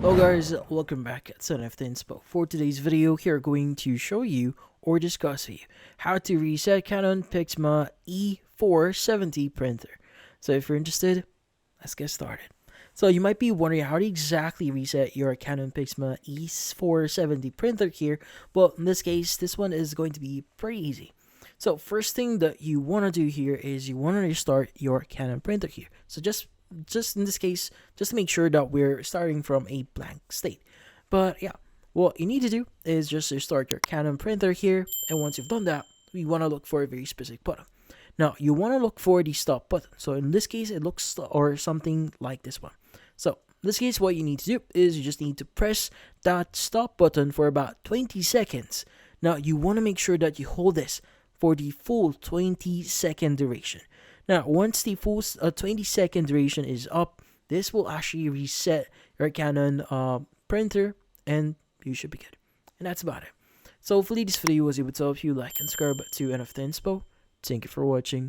Hello guys, welcome back at Son of the Inspo. For today's video, here are going to show you or discuss with you how to reset Canon PIXMA E470 printer. So if you're interested, let's get started. So you might be wondering how to exactly reset your Canon PIXMA E470 printer here. Well, in this case, this one is going to be pretty easy. So first thing that you want to do here is you want to restart your Canon printer here. So just in this case, just to make sure that we're starting from a blank state. But yeah, what you need to do is just restart your Canon printer here, and once you've done that, we want to look for a very specific button. Now you want to look for the stop button. So in this case, it looks or something like this one. So in this case, what you need to do is you just need to press that stop button for about 20 seconds. Now you want to make sure that you hold this for the full 20-second duration. Now, once the full 20-second duration is up, this will actually reset your Canon printer, and you should be good. And that's about it. So hopefully this video was able to help you. Like and subscribe to NF Inspo. Thank you for watching.